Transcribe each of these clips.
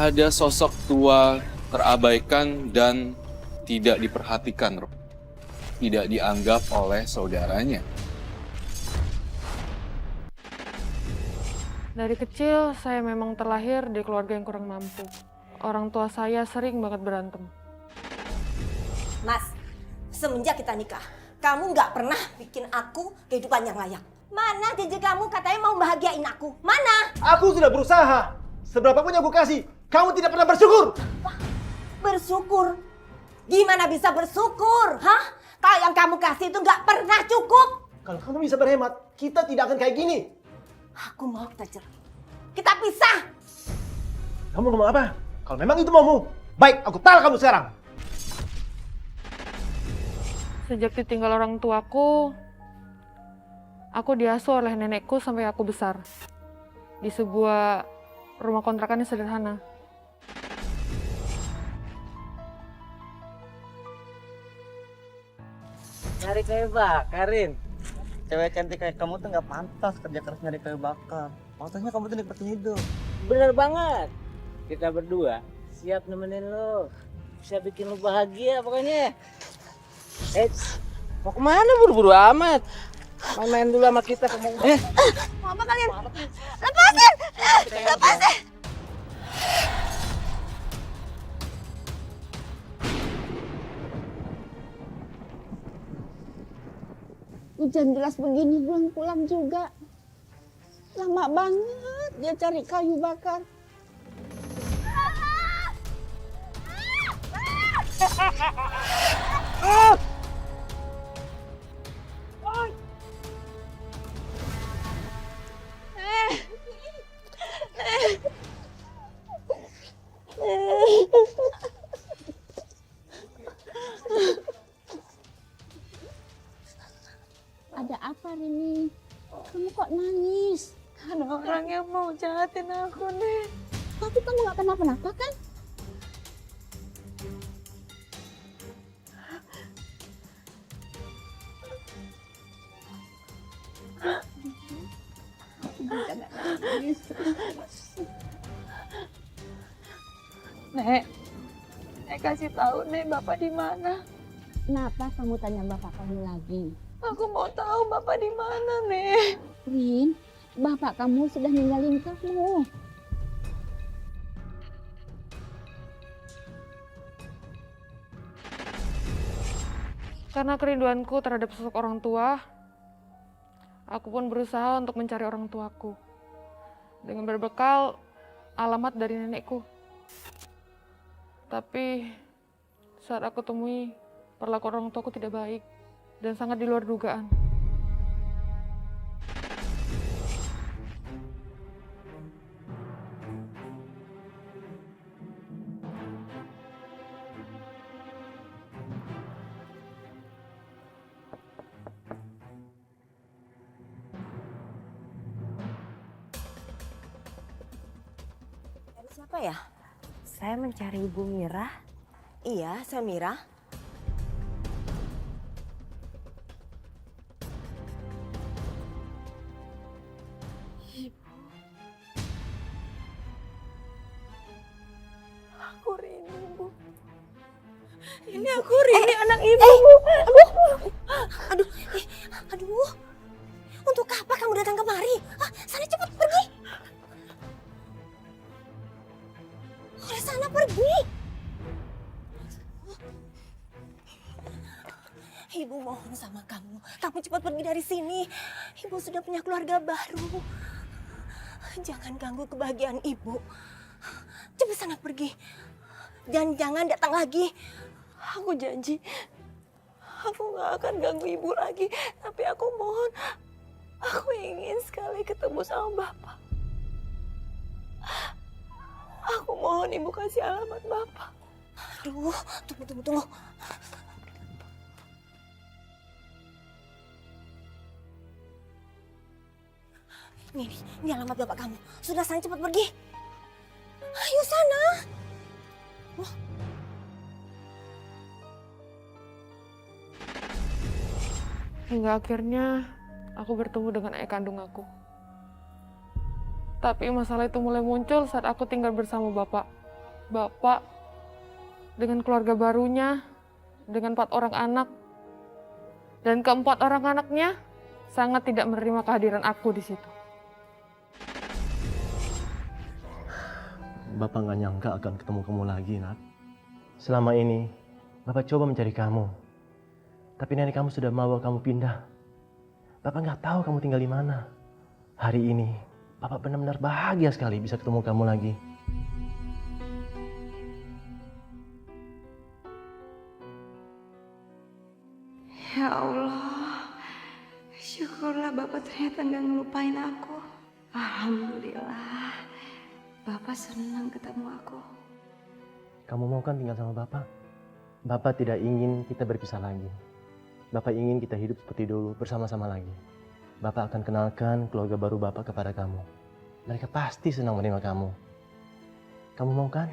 ada sosok tua terabaikan dan tidak diperhatikan, Roh. Tidak dianggap oleh saudaranya. Dari kecil, saya memang terlahir di keluarga yang kurang mampu. Orang tua saya sering banget berantem. Mas, semenjak kita nikah, kamu nggak pernah bikin aku kehidupan yang layak. Mana janji kamu katanya mau bahagiain aku? Mana? Aku sudah berusaha. Seberapapun yang aku kasih, kamu tidak pernah bersyukur. Bersyukur? Gimana bisa bersyukur? Hah? Kalau yang kamu kasih itu nggak pernah cukup. Kalau kamu bisa berhemat, kita tidak akan kayak gini. Aku mau kita cerai. Kita pisah. Kamu ngomong apa? Kalau memang itu maumu, baik, aku talak kamu sekarang. Sejak ditinggal orang tuaku, aku diasuh oleh nenekku sampai aku besar. Di sebuah rumah kontrakan yang sederhana. Nyari kayu bakarin. Cewek cantik kayak kamu tuh nggak pantas kerja keras nyari kayu bakar. Maksudnya kamu tuh nikmatin hidup. Bener banget. Kita berdua siap nemenin lo. Bisa bikin lo bahagia pokoknya. Mau kemana buru-buru amat? Main-main dulu sama kita. Mau apa kalian? Lepasin! Lepasin! Hujan deras begini belum pulang juga. Lama banget dia cari kayu bakar. Ada apa Rini? Kamu kok nangis? Ada orang yang mau jahatin aku, Nek. Tapi kamu gak kenapa-napa kan? Jangan nangis. Nek, Nek kasih tahu Nek Bapak di mana. Kenapa kamu tanya bapak kamu lagi? Aku mau tahu Bapak di mana, Nek. Rin, bapak kamu sudah ninggalin kamu. Karena kerinduanku terhadap sosok orang tua, aku pun berusaha untuk mencari orang tuaku. Dengan berbekal alamat dari nenekku. Tapi saat aku temui, perlakuan orang tuaku tidak baik dan sangat di luar dugaan. Dari siapa ya? Saya mencari Ibu Mira. Iya, saya Mira. Aku Rini, Bu. Ini aku Rini, anak Ibu. Aduh, aduh. Untuk apa kamu datang kemari? Ah, sana cepat pergi. Oleh sana pergi. Ibu mohon sama kamu. Kamu cepat pergi dari sini. Ibu sudah punya keluarga baru. Jangan ganggu kebahagiaan ibu. Cepat sana pergi. Dan jangan datang lagi. Aku janji, aku gak akan ganggu Ibu lagi. Tapi aku mohon, aku ingin sekali ketemu sama Bapak. Aku mohon Ibu kasih alamat Bapak. Aduh, tunggu. Ini alamat bapak kamu. Sudah sana cepat pergi. Ayo sana. Hingga akhirnya aku bertemu dengan ayah kandung aku. Tapi masalah itu mulai muncul saat aku tinggal bersama bapak. Bapak dengan keluarga barunya, dengan 4 orang anak, dan keempat orang anaknya sangat tidak menerima kehadiran aku di situ. Bapak nggak nyangka akan ketemu kamu lagi, Nat. Selama ini, Bapak coba mencari kamu. Tapi nenek kamu sudah mau kamu pindah. Bapak nggak tahu kamu tinggal di mana. Hari ini, Bapak benar-benar bahagia sekali bisa ketemu kamu lagi. Ya Allah, syukurlah Bapak ternyata nggak ngelupain aku. Alhamdulillah, Bapak senang ketemu aku. Kamu mau kan tinggal sama Bapak? Bapak tidak ingin kita berpisah lagi. Bapak ingin kita hidup seperti dulu, bersama-sama lagi. Bapak akan kenalkan keluarga baru Bapak kepada kamu. Mereka pasti senang menerima kamu. Kamu mau kan?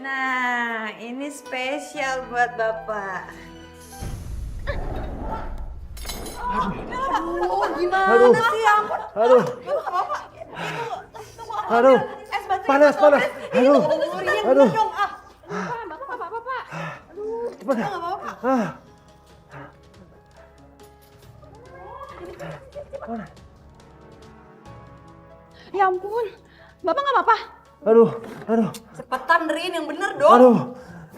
Nah, ini spesial buat Bapak. Aduh, aduh, aduh, panas, panas, aduh, aduh, cepat, Ya ampun, Bapak nggak apa-apa? aduh, aduh, Cepetan Rin, yang bener dong. aduh,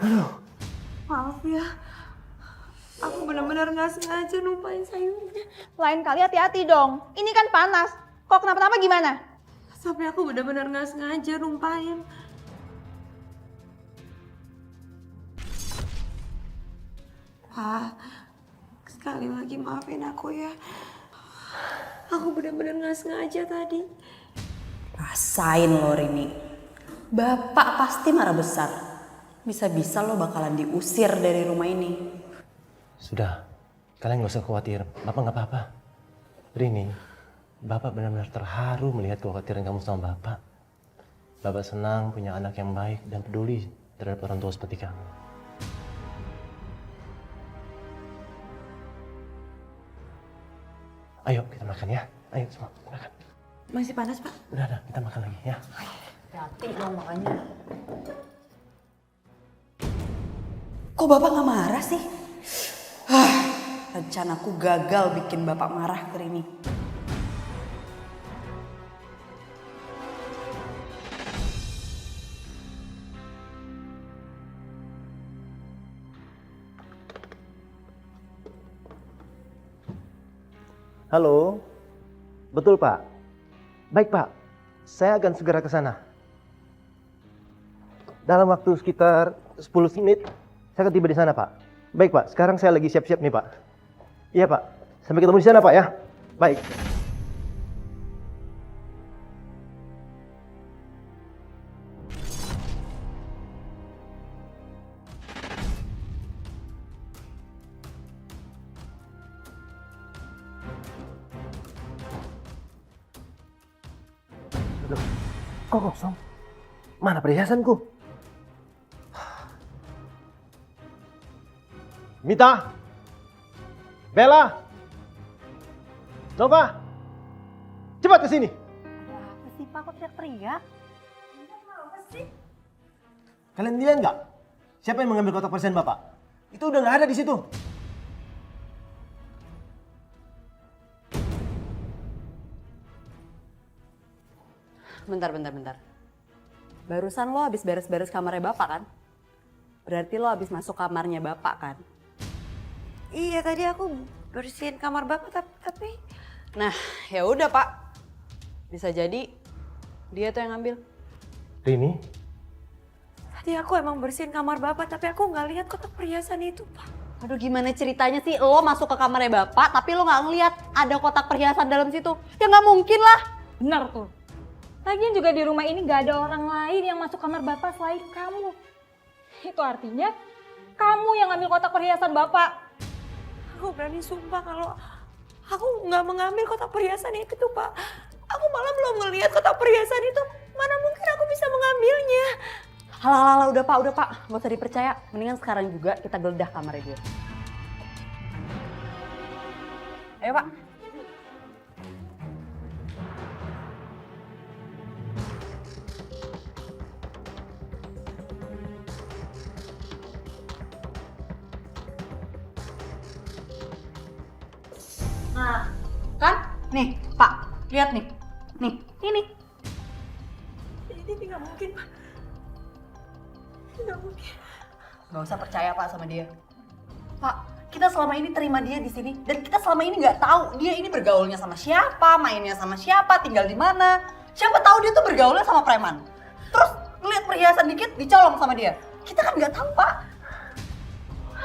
aduh. Maaf ya, aku benar-benar nggak sengaja numpain sayurnya. Lain kali hati-hati dong. Ini kan panas. Kok kenapa-napa gimana? Tapi aku benar-benar nggak sengaja numpain. Pak, sekali lagi maafin aku ya. Aku benar-benar nggak sengaja tadi. Rasain lo Rini, Bapak pasti marah besar. Bisa-bisa lo bakalan diusir dari rumah ini. Sudah, kalian gak usah khawatir. Bapak gak apa-apa. Rini, Bapak benar-benar terharu melihat kekhawatiran kamu sama Bapak. Bapak senang punya anak yang baik dan peduli terhadap orang tua seperti kamu. Ayo kita makan ya. Ayo semua makan. Masih panas, Pak? Udah, kita makan lagi ya. Hati dong makanya. Kok Bapak gak marah sih? Rencanaku gagal bikin Bapak marah ke Rini. Halo, betul Pak. Baik Pak, saya akan segera ke sana. Dalam waktu sekitar 10 menit, saya akan tiba di sana Pak. Baik Pak, sekarang saya lagi siap-siap nih Pak. Iya Pak, sampai ketemu di sana Pak ya. Baik. Kok kosong? Mana perhiasanku? Mita! Bella! Nova! Cepat ke sini! Apa sih Pak, kok teriak-teriak? Kalian lihat nggak? Siapa yang mengambil kotak persen Bapak? Itu udah nggak ada di situ. Bentar. Barusan lo habis beres-beres kamarnya Bapak kan? Berarti lo habis masuk kamarnya Bapak kan? Iya, tadi aku bersihin kamar Bapak tapi... Nah, ya udah Pak. Bisa jadi dia tuh yang ngambil. Rini? Tadi aku emang bersihin kamar Bapak, tapi aku nggak lihat kotak perhiasan itu, Pak. Aduh, gimana ceritanya sih lo masuk ke kamarnya Bapak tapi lo nggak ngeliat ada kotak perhiasan dalam situ? Ya nggak mungkin lah. Benar tuh. Lagian juga di rumah ini gak ada orang lain yang masuk kamar Bapak selain kamu. Itu artinya kamu yang ngambil kotak perhiasan Bapak. Aku berani sumpah kalau aku nggak mengambil kotak perhiasan itu, Pak. Aku malah belum ngelihat kotak perhiasan itu. Mana mungkin aku bisa mengambilnya. Halah, udah Pak. Gak usah dipercaya. Mendingan sekarang juga kita geledah kamarnya dia. Ayo Pak. Nah, kan? Nih, Pak. Lihat nih. Nih, ini. Ini nggak mungkin, Pak. Nggak mungkin. Gak usah percaya Pak sama dia. Pak, kita selama ini terima dia di sini dan kita selama ini nggak tahu dia ini bergaulnya sama siapa, mainnya sama siapa, tinggal di mana. Siapa tahu dia tuh bergaulnya sama preman. Terus ngeliat perhiasan dikit dicolong sama dia. Kita kan nggak tahu Pak.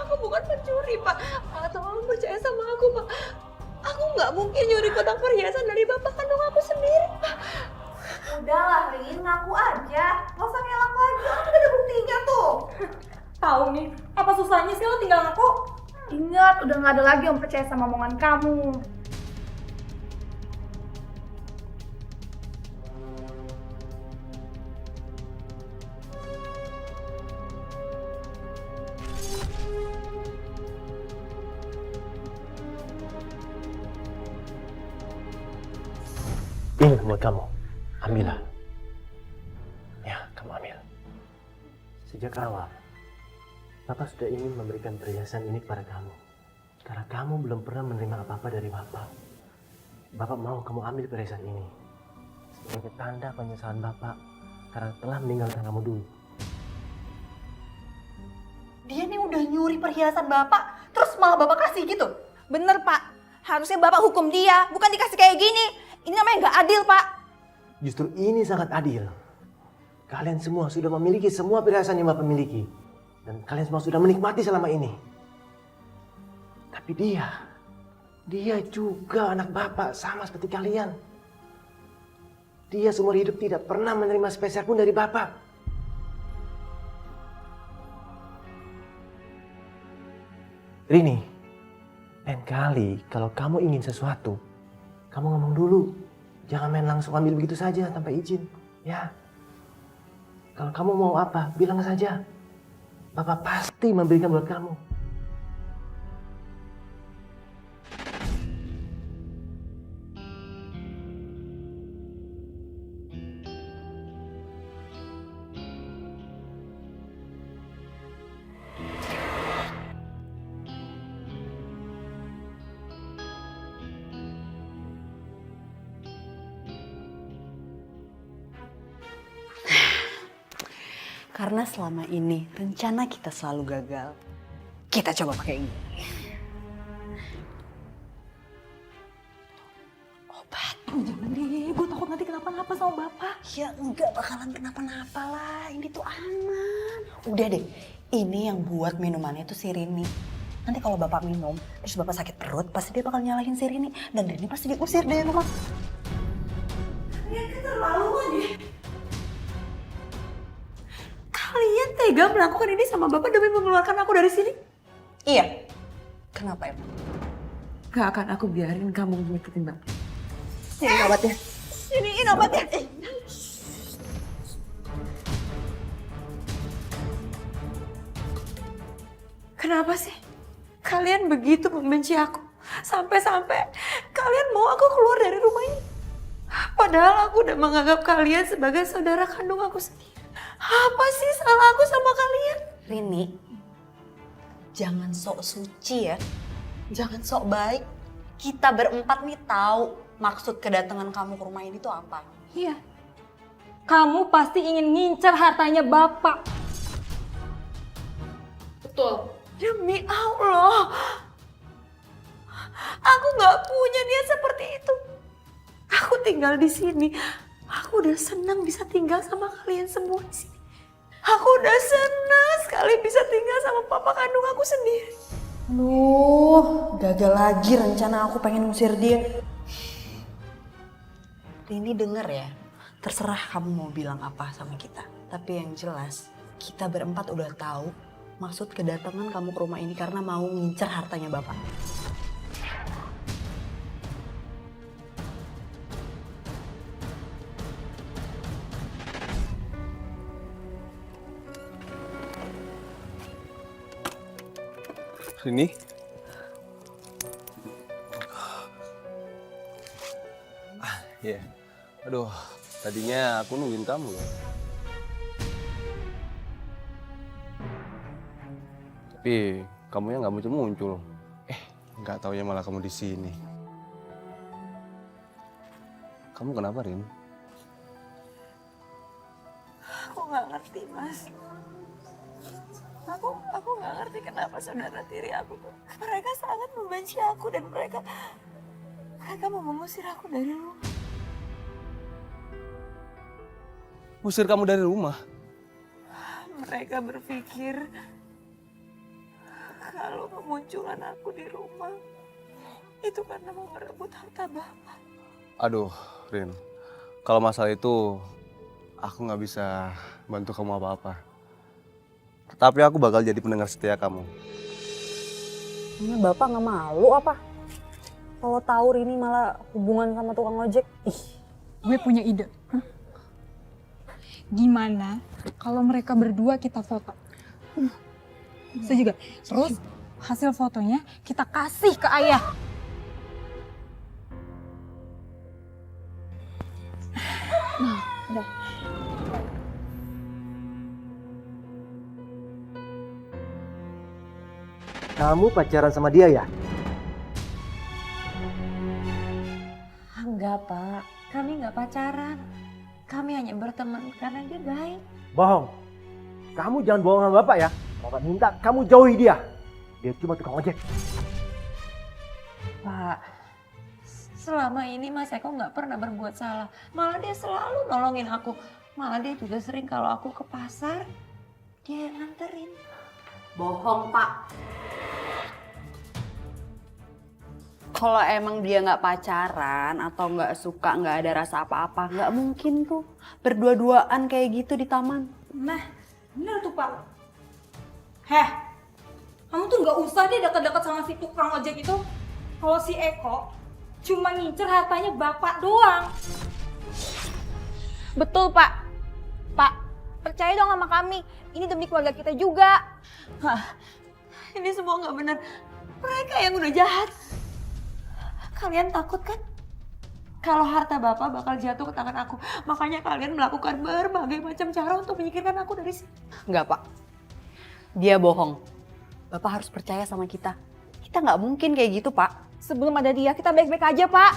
Aku bukan pencuri, Pak. Pak, tolong percaya sama aku, Pak. Aku nggak mungkin nyuri kotak perhiasan dari bapak kandung aku sendiri, Pak. Udahlah Rin, ngaku aja. Gak usah ngelak lagi, orang udah ada buktinya tuh. Tahu nih, apa susahnya sih lo tinggal ngaku? Ingat, udah nggak ada lagi yang percaya sama omongan kamu. Ini buat kamu. Ambillah. Ya, kamu ambil. Sejak awal, Papa sudah ingin memberikan perhiasan ini kepada kamu. Karena kamu belum pernah menerima apa-apa dari Bapak. Bapak mau kamu ambil perhiasan ini sebagai tanda penyesalan Bapak karena telah meninggalkan kamu dulu. Dia nih udah nyuri perhiasan Bapak, terus malah Bapak kasih gitu. Bener, Pak. Harusnya Bapak hukum dia, bukan dikasih kayak gini. Ini namanya nggak adil, Pak. Justru ini sangat adil. Kalian semua sudah memiliki semua perhiasan yang Bapak miliki. Dan kalian semua sudah menikmati selama ini. Tapi dia juga anak Bapak sama seperti kalian. Dia seumur hidup tidak pernah menerima sepeser pun dari Bapak. Rini, lain kali kalau kamu ingin sesuatu, kamu ngomong dulu. Jangan main langsung ambil begitu saja tanpa izin. Ya. Kalau kamu mau apa, bilang saja. Bapak pasti memberikan buat kamu. Karena selama ini rencana kita selalu gagal. Kita coba pakai ini. Obat. Jangan deh, gue takut nanti kenapa-napa sama bapak. Ya enggak bakalan kenapa-napa lah. Ini tuh aman. Udah deh, ini yang buat minumannya tuh si Rini. Nanti kalau bapak minum, terus bapak sakit perut, pasti dia bakal nyalahin si Rini. Dan Rini pasti diusir dari rumah. Kalian keterlaluan ya. Kalian tega melakukan ini sama bapak demi mengeluarkan aku dari sini? Iya. Kenapa emang? Gak akan aku biarin kamu nyakitin bapak. Sini obatnya. Siniin obatnya. Kenapa sih? Kalian begitu membenci aku. Sampai-sampai kalian mau aku keluar dari rumah ini. Padahal aku udah menganggap kalian sebagai saudara kandung aku sendiri. Apa sih salah aku sama kalian? Rini, jangan sok suci ya. Jangan sok baik. Kita berempat nih tahu maksud kedatangan kamu ke rumah ini tuh apa. Iya. Kamu pasti ingin ngincar hartanya bapak. Betul. Demi Allah. Aku gak punya niat seperti itu. Aku tinggal di sini. Aku udah senang bisa tinggal sama kalian semua di sini. Aku udah senang sekali bisa tinggal sama papa kandung aku sendiri. Aduh, gagal lagi rencana aku pengen ngusir dia. Rini denger ya, terserah kamu mau bilang apa sama kita. Tapi yang jelas, kita berempat udah tahu maksud kedatangan kamu ke rumah ini karena mau ngincer hartanya bapak. Rini, Aduh, tadinya aku nungguin kamu ya. Tapi kamunya nggak muncul-muncul. Nggak taunya malah kamu di sini. Kamu kenapa, Rin? Aku nggak ngerti, Mas. Aku nggak ngerti kenapa saudara tiri aku tuh. Mereka sangat membenci aku dan mereka mau mengusir aku dari rumah. Usir kamu dari rumah? Mereka berpikir kalau kemunculan aku di rumah itu karena mau merebut harta Bapak. Aduh, Rin. Kalau masalah itu aku nggak bisa bantu kamu apa-apa. Tapi aku bakal jadi pendengar setia kamu. Ini Bapak nggak malu apa? Kalau tahu Rini malah hubungan sama tukang ojek. Ih, Gue punya ide. Gimana kalau mereka berdua kita foto? Setuju gak? Terus hasil fotonya kita kasih ke ayah. Udah. Kamu pacaran sama dia ya? Enggak, Pak. Kami nggak pacaran. Kami hanya berteman karena dia baik. Bohong. Kamu jangan bohong sama Bapak ya. Bapak minta kamu jauhi dia. Dia cuma tukang ojek. Pak, selama ini Mas Eko nggak pernah berbuat salah. Malah dia selalu nolongin aku. Malah dia juga sering kalau aku ke pasar, dia yang nganterin. bohong Pak. Kalau emang dia nggak pacaran atau nggak suka, nggak ada rasa apa-apa, nggak mungkin tuh berdua-duaan kayak gitu di taman. Nah, bener tuh Pak. Heh, kamu tuh nggak usah deh deket-deket sama si tukang ojek itu. Kalau si Eko cuma ngincer hartanya Bapak doang. Betul, Pak. Pak, percaya dong sama kami. Ini demi keluarga kita juga. Ini semua nggak benar. Mereka yang udah jahat. Kalian takut kan? Kalau harta Bapak bakal jatuh ke tangan aku. Makanya kalian melakukan berbagai macam cara untuk menyingkirkan aku dari sini. Enggak, Pak. Dia bohong. Bapak harus percaya sama kita. Kita nggak mungkin kayak gitu, Pak. Sebelum ada dia, kita baik-baik aja, Pak.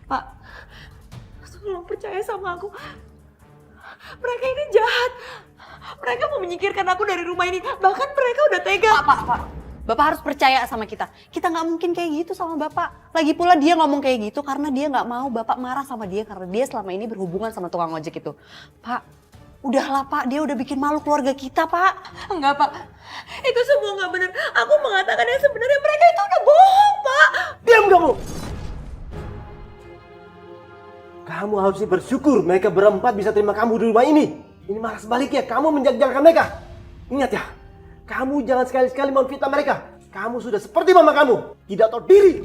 Pak, tolong percaya sama aku. Mereka ini jahat. Mereka mau menyingkirkan aku dari rumah ini. Bahkan mereka udah tega. Pak. Bapak harus percaya sama kita. Kita nggak mungkin kayak gitu sama Bapak. Lagi pula dia ngomong kayak gitu karena dia nggak mau Bapak marah sama dia karena dia selama ini berhubungan sama tukang ojek itu. Pak, udahlah Pak, dia udah bikin malu keluarga kita, Pak. Enggak, Pak. Itu semua nggak benar. Aku mengatakan yang sebenarnya mereka itu udah bohong, Pak. Diam kamu! Kamu harus bersyukur mereka berempat bisa terima kamu di rumah ini. Ini malah sebaliknya, kamu menjagjalkan mereka. Ingat ya, kamu jangan sekali-sekali memfitnah mereka. Kamu sudah seperti mama kamu, tidak tahu diri.